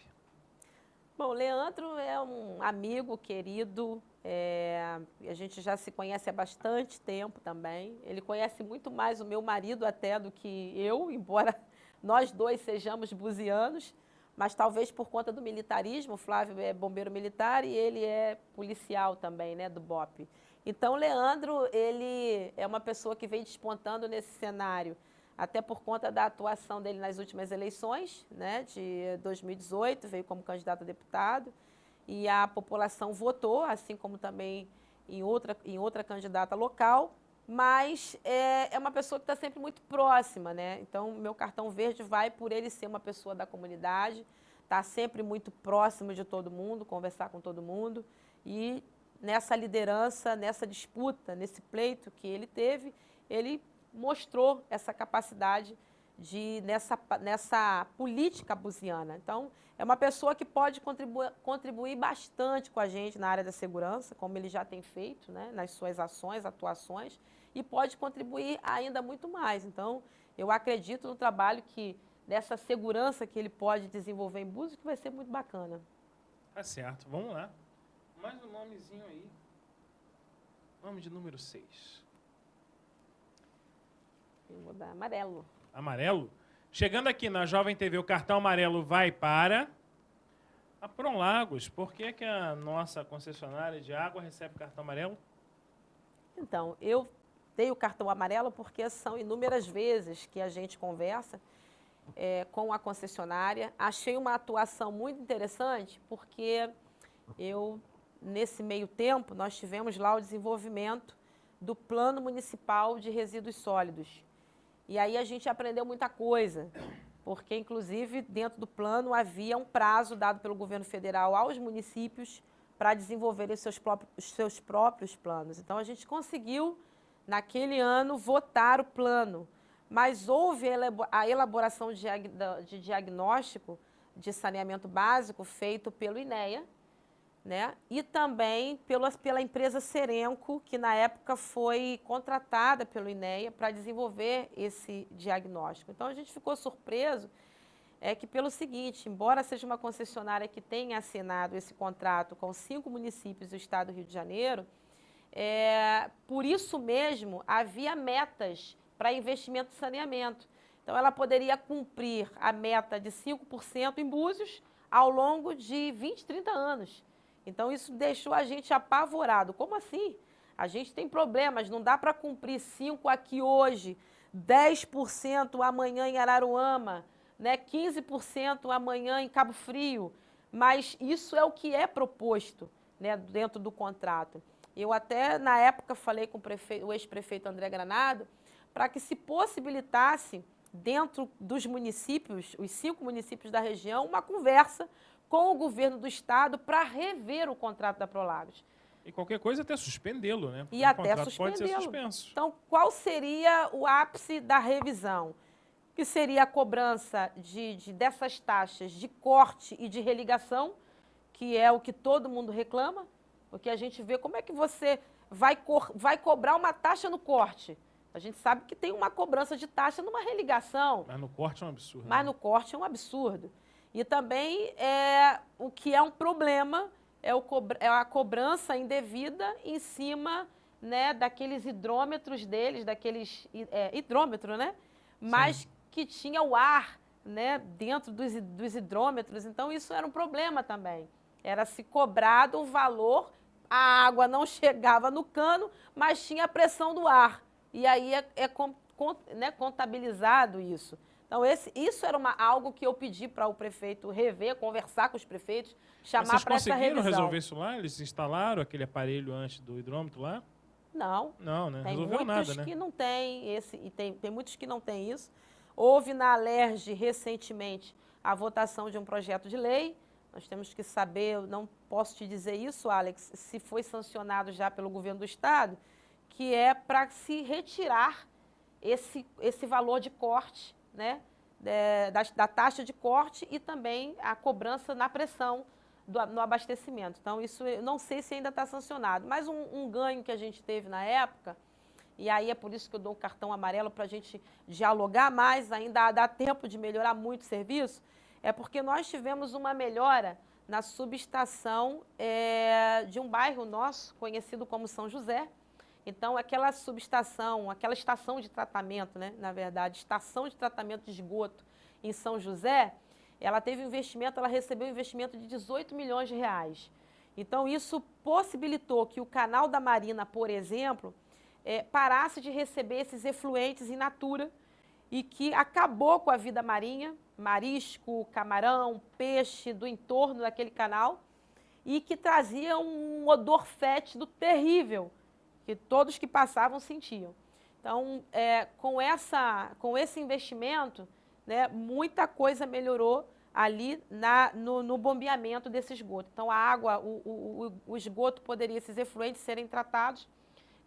Bom, Leandro é um amigo querido, a gente já se conhece há bastante tempo também. Ele conhece muito mais o meu marido até do que eu, embora nós dois sejamos buzianos, mas talvez por conta do militarismo. O Flávio é bombeiro militar e ele é policial também, né, do BOP. Então, Leandro, ele é uma pessoa que vem despontando nesse cenário, até por conta da atuação dele nas últimas eleições, né, de 2018, veio como candidato a deputado. e a população votou, assim como também em outra candidata local, mas é uma pessoa que está sempre muito próxima, né? Então, meu cartão verde vai por ele ser uma pessoa da comunidade, estar sempre muito próximo de todo mundo, conversar com todo mundo, e nessa liderança, nessa disputa, nesse pleito que ele teve, ele mostrou essa capacidade nessa política buziana. Então, é uma pessoa que pode contribuir bastante com a gente na área da segurança, como ele já tem feito, né, nas suas ações, atuações, e pode contribuir ainda muito mais. Então, eu acredito no trabalho dessa segurança que ele pode desenvolver em Búzios, que vai ser muito bacana. Tá certo, vamos lá. Mais um nomezinho aí. Nome de número 6. Eu vou dar amarelo. Amarelo? Chegando aqui na Jovem TV, o cartão amarelo vai para a Prolagos. Por que que a nossa concessionária de água recebe cartão amarelo? Então, eu dei o cartão amarelo porque são inúmeras vezes que a gente conversa com a concessionária. Achei uma atuação muito interessante porque nesse meio tempo, nós tivemos lá o desenvolvimento do Plano Municipal de Resíduos Sólidos. E aí a gente aprendeu muita coisa, porque, inclusive, dentro do plano havia um prazo dado pelo governo federal aos municípios para desenvolverem os seus próprios planos. Então, a gente conseguiu, naquele ano, votar o plano, mas houve a elaboração de diagnóstico de saneamento básico feito pelo INEA, né? E também pela empresa Serenco, que na época foi contratada pelo INEA para desenvolver esse diagnóstico. Então, a gente ficou surpreso que pelo seguinte, embora seja uma concessionária que tenha assinado esse contrato com 5 municípios do estado do Rio de Janeiro, por isso mesmo havia metas para investimento em saneamento. Então, ela poderia cumprir a meta de 5% em Búzios ao longo de 20, 30 anos. Então, isso deixou a gente apavorado. Como assim? A gente tem problemas, não dá para cumprir 5% aqui hoje, 10% amanhã em Araruama, né? 15% amanhã em Cabo Frio. Mas isso é o que é proposto, né, dentro do contrato. Eu até, na época, falei com o ex-prefeito André Granado para que se possibilitasse, dentro dos municípios, os 5 municípios da região, uma conversa com o governo do estado para rever o contrato da Prolagos. E qualquer coisa até suspendê-lo, né? Porque E até contrato pode ser suspendê-lo. suspenso. Então, qual seria o ápice da revisão? Que seria a cobrança dessas taxas de corte e de religação, que é o que todo mundo reclama, porque a gente vê como é que você vai cobrar uma taxa no corte. A gente sabe que tem uma cobrança de taxa numa religação. Mas no corte é um absurdo. Mas no corte é um absurdo. E também o que é um problema é a cobrança indevida em cima, né, daqueles hidrômetros deles, hidrômetro, né? Mas sim, que tinha o ar, né, dentro dos hidrômetros. Então, isso era um problema também. Era se cobrado o valor, a água não chegava no cano, mas tinha a pressão do ar. E aí né, contabilizado isso. Então, isso era algo que eu pedi para o prefeito rever, conversar com os prefeitos, chamar para essa revisão. Vocês conseguiram resolver isso lá? Eles instalaram aquele aparelho antes do hidrômetro lá? Não. Não, né? Tem Resolveu nada, né? muitos que não têm e tem muitos que não têm isso. Houve na Alerj, recentemente, a votação de um projeto de lei. Nós temos que saber, eu não posso te dizer isso, Alex, se foi sancionado já pelo governo do estado, que é para se retirar esse valor de corte, né, da taxa de corte e também a cobrança na pressão no abastecimento. Então, isso eu não sei se ainda está sancionado, mas um ganho que a gente teve na época, e aí é por isso que eu dou um cartão amarelo para a gente dialogar mais, ainda dá tempo de melhorar muito o serviço, é porque nós tivemos uma melhora na subestação de um bairro nosso, conhecido como São José. Então, aquela subestação, aquela estação de tratamento, né, na verdade, estação de tratamento de esgoto em São José, ela recebeu um investimento de 18 milhões de reais. Então, isso possibilitou que o canal da Marina, por exemplo, parasse de receber esses efluentes in natura e que acabou com a vida marinha, marisco, camarão, peixe do entorno daquele canal. e que trazia um odor fétido terrível, que todos que passavam sentiam. Então, com esse investimento, né, muita coisa melhorou ali no bombeamento desse esgoto. Então, a água, o esgoto poderia, esses efluentes, serem tratados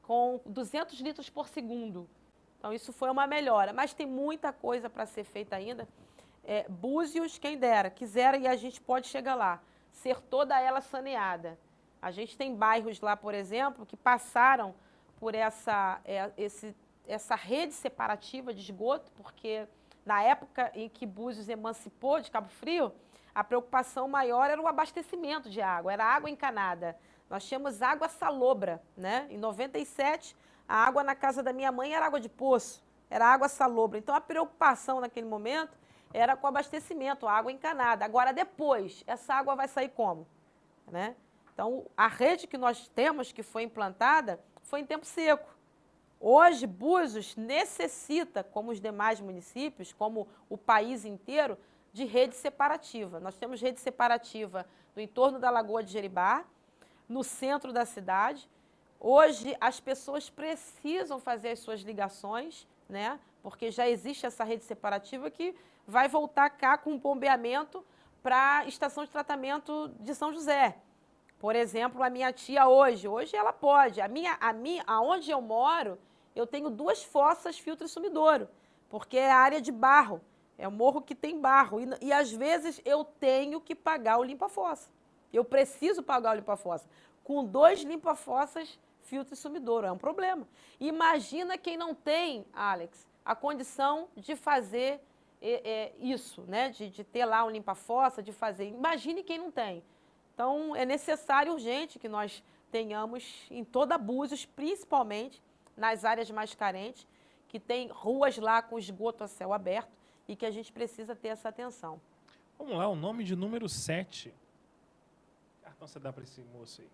com 200 litros por segundo. Então, isso foi uma melhora. Mas tem muita coisa para ser feita ainda. Búzios, quem dera, quisera, e a gente pode chegar lá, ser toda ela saneada. A gente tem bairros lá, por exemplo, que passaram por essa rede separativa de esgoto, porque na época em que Búzios emancipou de Cabo Frio, a preocupação maior era o abastecimento de água, era água encanada. Nós tínhamos água salobra, né? Em 97, a água na casa da minha mãe era água de poço, era água salobra. Então, a preocupação naquele momento era com o abastecimento, a água encanada. Agora, depois, essa água vai sair como? Né? Então, a rede que nós temos, que foi implantada, foi em tempo seco. Hoje, Búzios necessita, como os demais municípios, como o país inteiro, de rede separativa. Nós temos rede separativa no entorno da Lagoa de Jeribá, no centro da cidade. Hoje, as pessoas precisam fazer as suas ligações, né? Porque já existe essa rede separativa que vai voltar cá com bombeamento para a estação de tratamento de São José. Por exemplo, a minha tia hoje ela pode. Aonde eu moro, eu tenho 2 fossas filtro e sumidouro, porque é área de barro, é um morro que tem barro. E às vezes eu tenho que pagar o limpa-fossa. Eu preciso pagar o limpa-fossa. Com 2 limpa-fossas, filtro e sumidouro, é um problema. Imagina quem não tem, Alex, a condição de fazer isso, né? De ter lá um limpa-fossa, de fazer. Imagine quem não tem. Então, é necessário, urgente, que nós tenhamos em toda Búzios, principalmente nas áreas mais carentes, que tem ruas lá com esgoto a céu aberto e que a gente precisa ter essa atenção. Vamos lá, o nome de número 7. Que cartão você dá para esse moço aí?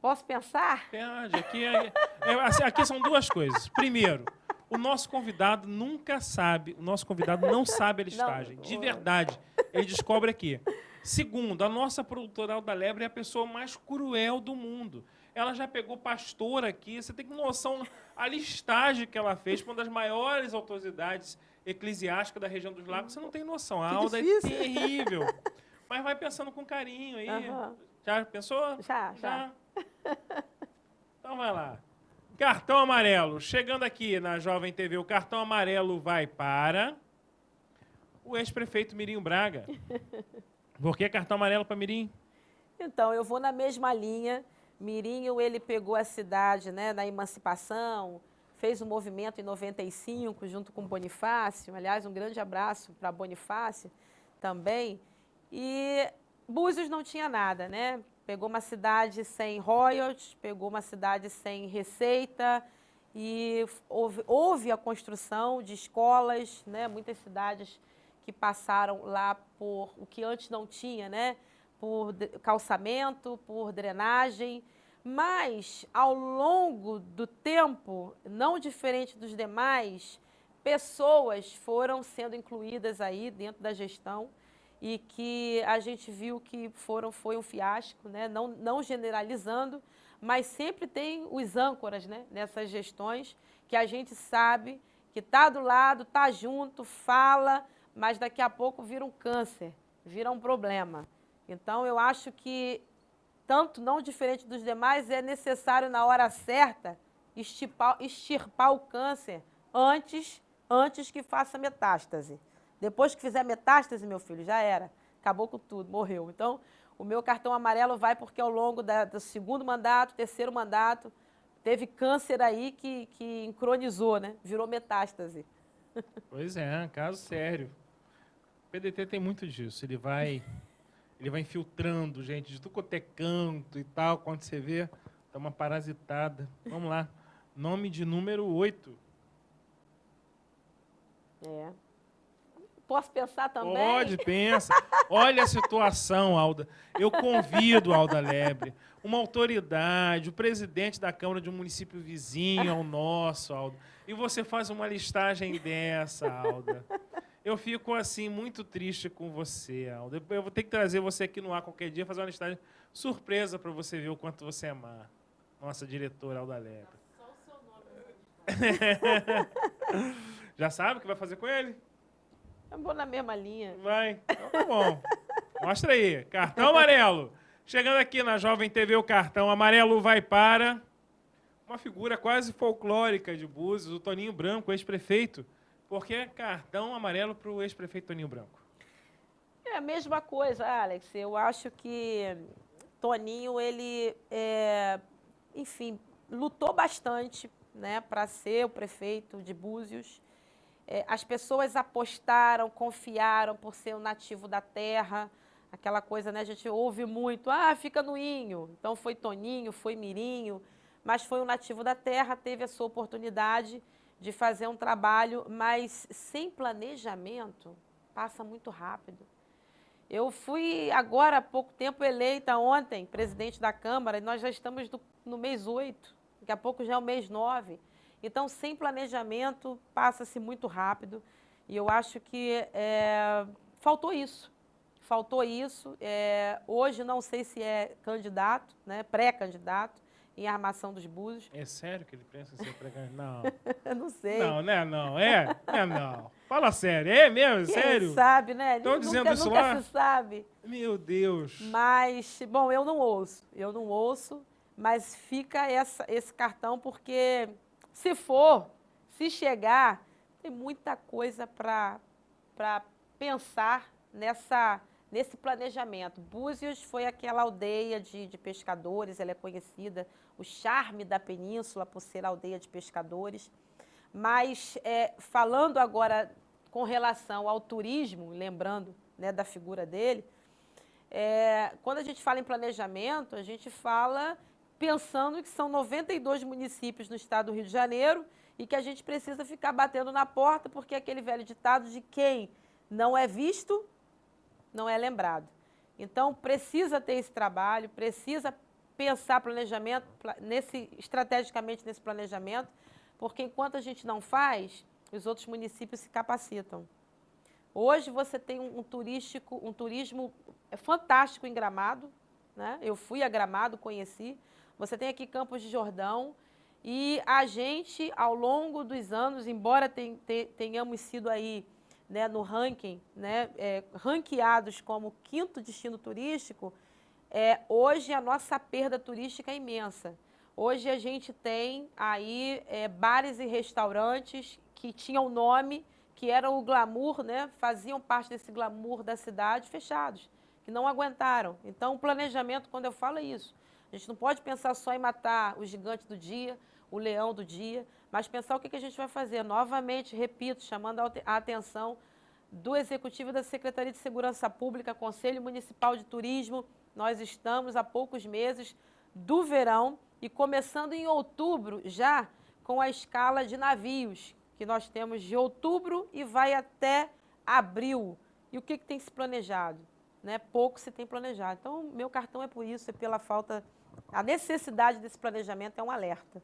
Posso pensar? Pode. Aqui são 2 coisas. Primeiro, o nosso convidado nunca sabe, o nosso convidado não sabe a listagem. Não. De verdade, ele descobre aqui. Segundo, a nossa produtora Alda Lebre é a pessoa mais cruel do mundo. Ela já pegou pastor aqui, você tem noção a listagem que ela fez para uma das maiores autoridades eclesiásticas da região dos lagos, você não tem noção. A Alda é terrível. Mas vai pensando com carinho aí. Uhum. Já pensou? Já. Então vai lá. Cartão amarelo. Chegando aqui na Jovem TV, o cartão amarelo vai para o ex-prefeito Mirinho Braga. Por que cartão amarelo para Mirim? Então, eu vou na mesma linha. Mirinho, ele pegou a cidade, né, na emancipação, fez um movimento em 95 junto com Bonifácio. Aliás, um grande abraço para Bonifácio também. E Búzios não tinha nada, né? Pegou uma cidade sem royalties, pegou uma cidade sem receita e houve a construção de escolas, né? Muitas cidades que passaram lá por o que antes não tinha, né? Por calçamento, por drenagem, mas ao longo do tempo, não diferente dos demais, pessoas foram sendo incluídas aí dentro da gestão e que a gente viu que foi um fiasco, né? Não generalizando, mas sempre tem os âncoras, né? Nessas gestões que a gente sabe que está do lado, está junto, fala, mas daqui a pouco vira um câncer, vira um problema. Então, eu acho que, tanto não diferente dos demais, é necessário, na hora certa, extirpar o câncer antes que faça metástase. Depois que fizer metástase, meu filho, já era. Acabou com tudo, morreu. Então, o meu cartão amarelo vai porque ao longo do segundo mandato, terceiro mandato, teve câncer aí que encronizou, né? Virou metástase. Pois é, caso sério. O PDT tem muito disso. Ele vai infiltrando gente de tudo quanto é canto e tal. Quando você vê, tá uma parasitada. Vamos lá. Nome de número 8. Posso pensar também? Pode, pensa. Olha a situação, Alda. Eu convido, Alda Lebre, uma autoridade, o presidente da Câmara de um município vizinho ao nosso, Alda. E você faz uma listagem dessa, Alda. Eu fico, assim, muito triste com você, Alda. Eu vou ter que trazer você aqui no ar qualquer dia, fazer uma listagem surpresa para você ver o quanto você é má. Nossa diretora, Alda Lepre. Só o seu nome. Já sabe o que vai fazer com ele? Eu vou na mesma linha. Vai. Então tá bom. Mostra aí. Cartão amarelo. Chegando aqui na Jovem TV, o cartão amarelo vai para uma figura quase folclórica de Búzios, o Toninho Branco, ex-prefeito. Por que cartão amarelo para o ex-prefeito Toninho Branco? É a mesma coisa, Alex. Eu acho que Toninho, ele, enfim, lutou bastante, né, para ser o prefeito de Búzios. As pessoas apostaram, confiaram por ser um nativo da terra. Aquela coisa, né, a gente ouve muito, fica no Inho. Então foi Toninho, foi Mirinho, mas foi um nativo da terra, teve a sua oportunidade de fazer um trabalho, mas sem planejamento, passa muito rápido. Eu fui agora, há pouco tempo, eleita ontem, presidente da Câmara, e nós já estamos no mês 8, daqui a pouco já é o mês 9. Então, sem planejamento, passa-se muito rápido. E eu acho que faltou isso. Faltou isso. Hoje, não sei se é candidato, né, pré-candidato, em Armação dos Búzios. É sério que ele pensa em ser pré-candidato? Não. Eu não sei. Não, né? Não. Não. Fala sério. É mesmo? Quem Sério? sabe, né? Estão dizendo isso nunca lá? se sabe. Meu Deus. Mas, bom, eu não ouço, mas fica esse cartão porque, se chegar, tem muita coisa para pensar nesse planejamento. Búzios foi aquela aldeia de pescadores, ela é conhecida, o charme da península por ser aldeia de pescadores. Mas, falando agora com relação ao turismo, lembrando, né, da figura dele, quando a gente fala em planejamento, a gente fala pensando que são 92 municípios no estado do Rio de Janeiro e que a gente precisa ficar batendo na porta, porque aquele velho ditado de quem não é visto, não é lembrado. Então, precisa ter esse trabalho, precisa pensar planejamento, estrategicamente nesse planejamento, porque enquanto a gente não faz, os outros municípios se capacitam. Hoje você tem um turismo fantástico em Gramado, né? Eu fui a Gramado, conheci. Você tem aqui Campos de Jordão e a gente, ao longo dos anos, embora tenhamos sido aí, né, no ranking, né, ranqueados como 5º destino turístico, hoje a nossa perda turística é imensa. Hoje a gente tem aí bares e restaurantes que tinham nome, que eram o glamour, né, faziam parte desse glamour da cidade, fechados, que não aguentaram. Então, o planejamento, quando eu falo, é isso. A gente não pode pensar só em matar o gigante do dia, o leão do dia, mas pensar o que a gente vai fazer. Novamente, repito, chamando a atenção do Executivo da Secretaria de Segurança Pública, Conselho Municipal de Turismo. Nós estamos há poucos meses do verão e começando em outubro já com a escala de navios, que nós temos de outubro e vai até abril. E o que tem se planejado? Né? Pouco se tem planejado. Então, meu cartão é por isso, é pela falta... A necessidade desse planejamento é um alerta.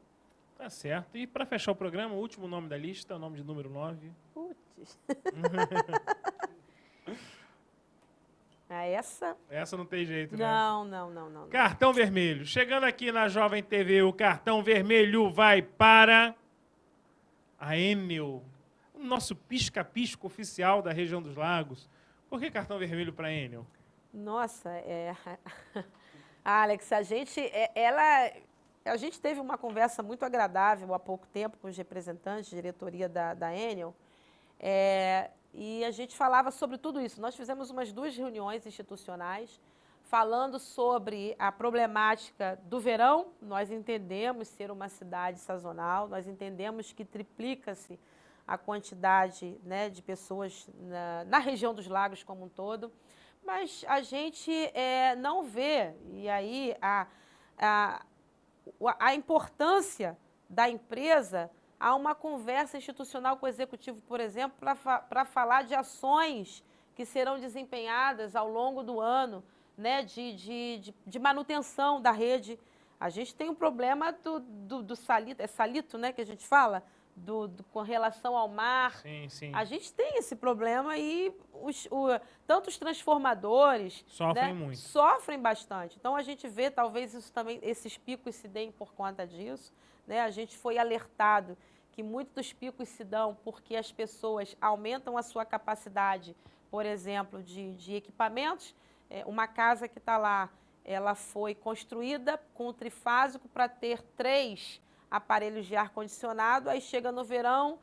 Tá certo. E para fechar o programa, o último nome da lista, o nome de número 9. Putz. Essa? Essa não tem jeito, né? Não. Cartão vermelho. Chegando aqui na Jovem TV, o cartão vermelho vai para a Enel, o nosso pisca-pisco oficial da região dos lagos. Por que cartão vermelho para a Enel? Nossa, Alex, a gente teve uma conversa muito agradável há pouco tempo com os representantes de diretoria da Enel, e a gente falava sobre tudo isso. Nós fizemos umas 2 reuniões institucionais falando sobre a problemática do verão. Nós entendemos ser uma cidade sazonal, nós entendemos que triplica-se a quantidade, né, de pessoas na região dos lagos como um todo, mas a gente não vê, e aí a importância da empresa, há uma conversa institucional com o Executivo, por exemplo, para falar de ações que serão desempenhadas ao longo do ano, né, de manutenção da rede. A gente tem um problema do salito, salito, né, que a gente fala, com relação ao mar. Sim, sim. A gente tem esse problema e tanto os transformadores Sofrem né, muito. sofrem bastante. Então a gente vê, talvez isso também, esses picos se deem por conta disso. Né? A gente foi alertado que muitos dos picos se dão porque as pessoas aumentam a sua capacidade, por exemplo, de equipamentos. Uma casa que está lá, ela foi construída com trifásico para ter 3 aparelhos de ar-condicionado, aí chega no verão,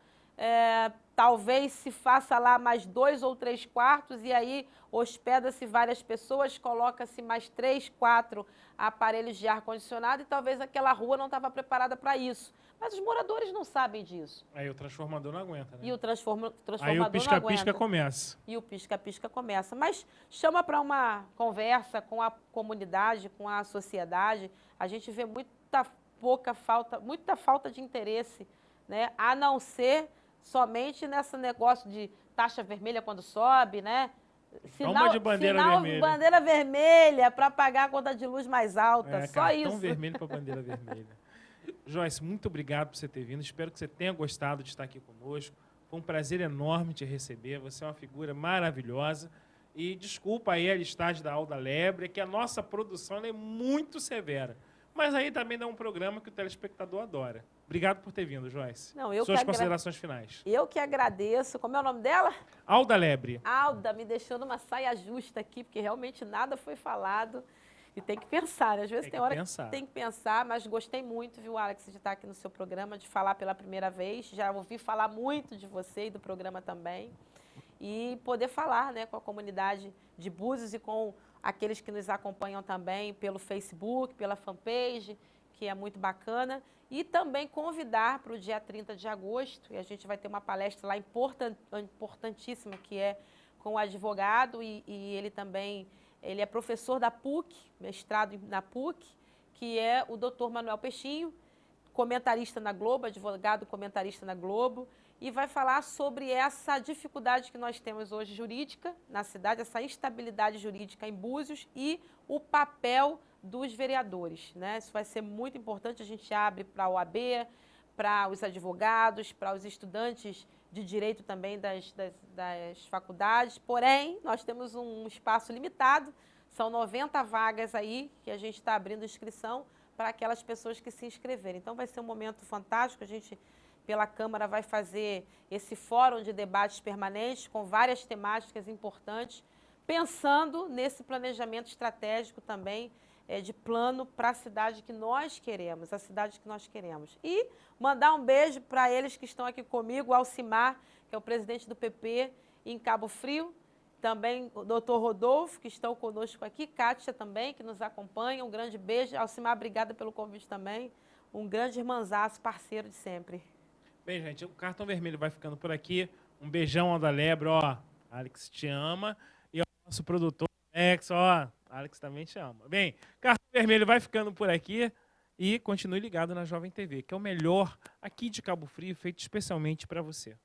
talvez se faça lá mais 2 ou 3 quartos, e aí hospeda-se várias pessoas, coloca-se mais 3, 4 aparelhos de ar-condicionado, e talvez aquela rua não estava preparada para isso. Mas os moradores não sabem disso. Aí o transformador não aguenta, né? E o transformador aí o pisca-pisca começa. E o pisca-pisca começa. Mas chama para uma conversa com a comunidade, com a sociedade. A gente vê muita falta de interesse, né? A não ser somente nesse negócio de taxa vermelha quando sobe, né? Sinal de bandeira vermelha para pagar a conta de luz mais alta, só isso. Cartão vermelho para bandeira vermelha. Joyce, muito obrigado por você ter vindo. Espero que você tenha gostado de estar aqui conosco. Foi um prazer enorme te receber. Você é uma figura maravilhosa. E desculpa aí a listagem da Alda Lebre, que a nossa produção é muito severa. Mas aí também dá um programa que o telespectador adora. Obrigado por ter vindo, Joyce. Suas considerações finais. Eu que agradeço. Como é o nome dela? Alda Lebre. Alda, me deixou numa saia justa aqui, porque realmente nada foi falado. E tem que pensar, né? Às vezes tem hora que tem que pensar, mas gostei muito, viu, Alex, de estar aqui no seu programa, de falar pela primeira vez. Já ouvi falar muito de você e do programa também. E poder falar, né, com a comunidade de Búzios e com aqueles que nos acompanham também pelo Facebook, pela fanpage, que é muito bacana. E também convidar para o dia 30 de agosto, e a gente vai ter uma palestra lá importantíssima, que é com o advogado, e ele também... Ele é professor da PUC, mestrado na PUC, que é o Dr. Manuel Peixinho, comentarista na Globo, advogado comentarista na Globo, e vai falar sobre essa dificuldade que nós temos hoje jurídica na cidade, essa instabilidade jurídica em Búzios e o papel dos vereadores, né? Isso vai ser muito importante, a gente abre para a OAB, para os advogados, para os estudantes de direito também das faculdades, porém, nós temos um espaço limitado, são 90 vagas aí que a gente está abrindo inscrição para aquelas pessoas que se inscreverem. Então, vai ser um momento fantástico, a gente, pela Câmara, vai fazer esse fórum de debates permanentes com várias temáticas importantes, pensando nesse planejamento estratégico também, de plano para a cidade que nós queremos, a cidade que nós queremos. E mandar um beijo para eles que estão aqui comigo, o Alcimar, que é o presidente do PP em Cabo Frio, também o doutor Rodolfo, que estão conosco aqui, Kátia também, que nos acompanha, um grande beijo. Alcimar, obrigada pelo convite também, um grande irmãzaço, parceiro de sempre. Bem, gente, o Cartão Vermelho vai ficando por aqui. Um beijão, Alda Lebre, ó, Alex te ama. E o nosso produtor, Alex, ó, Alex também te ama. Bem, Cartão Vermelho vai ficando por aqui e continue ligado na Jovem TV, que é o melhor aqui de Cabo Frio, feito especialmente para você.